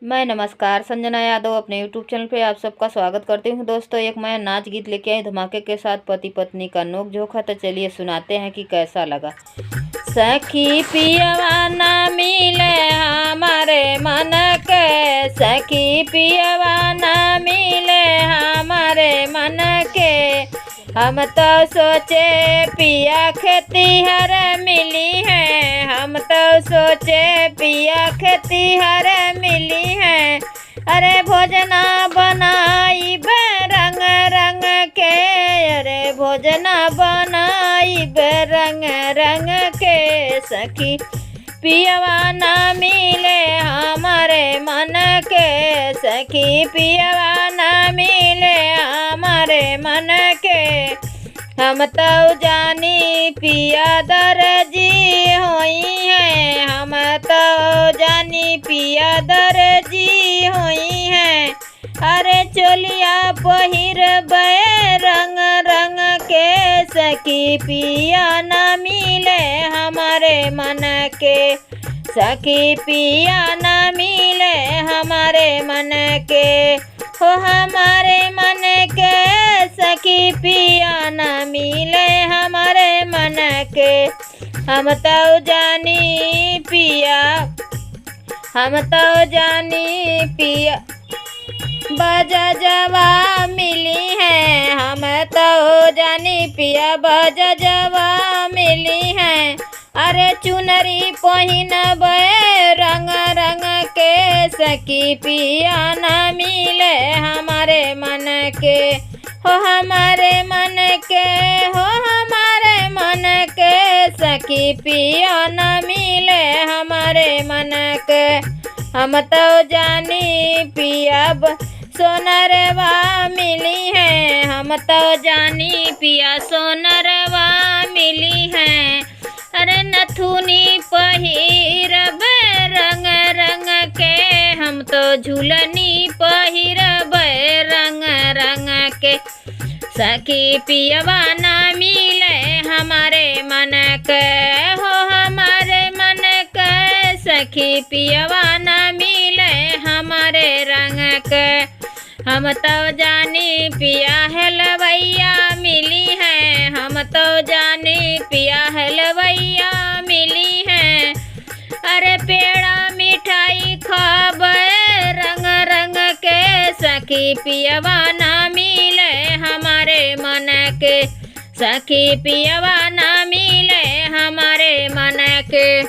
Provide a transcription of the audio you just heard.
मैं नमस्कार संजना यादव अपने यूट्यूब चैनल पे आप सबका स्वागत करती हूँ। दोस्तों, एक मैं नाच गीत लेके आई धमाके के साथ पति पत्नी का नोक झोंक है, तो चलिए सुनाते हैं कि कैसा लगा। सखी पियवा ना मिले हमारे मन के, सखी पियवा ना मिले हमारे मन के, हम तो सोचे पिया खेती हर मिली है, हम तो सोचे पिया खेती हर मिली है। अरे भोजना बनाई बे रंग रंग के, अरे भोजना बनाई बे रंग रंग के, सखी पियवा ना मिले हमारे मन के, सखी पियवा ना मिले हमारे मन के, हम तो जानी पिया दर्जी होई है, हम तो जानी पिया दर्जी होई है। अरे चोलिया पहिर बे रंग रंग के, सखी पिया ना मिले हमारे मन के, सखी पिया ना मिले हमारे मन के, हो हमारे मन के, सखी पिया ना मिले हमारे मन के, हम तो जानी पिया, हम तो जानी पिया बाजा जवा मिली है, हम तो जानी पिया बाजा जवा मिली है। अरे चुनरी पहिनबे रंग रंग के, सखी पिया ना मिले हमारे मन के, हो हमारे मन के, हो हमारे मन के, सखी पिया ना मिले हमारे मन के, हम तो जानी पिया सोनरवा मिली है, हम तो जानी पिया सोनरवा मिली है। अरे नथुनी पहिरब रंग रंग के, हम तो झूलनी पहिरब रंग रंग के, सखी पियवा ना मिले हमारे मन के, हो हमारे मन के, सखी पियवा ना मिले हमारे रंग के, हम तो जानी पिया हलवैया मिली है, हम तो जानी पिया हलवैया मिली है। अरे पेड़ा मिठाई खाबे रंग रंग के, सखी पियवा ना मिले हमारे मन के, सखी पियवा ना मिले हमारे मन के।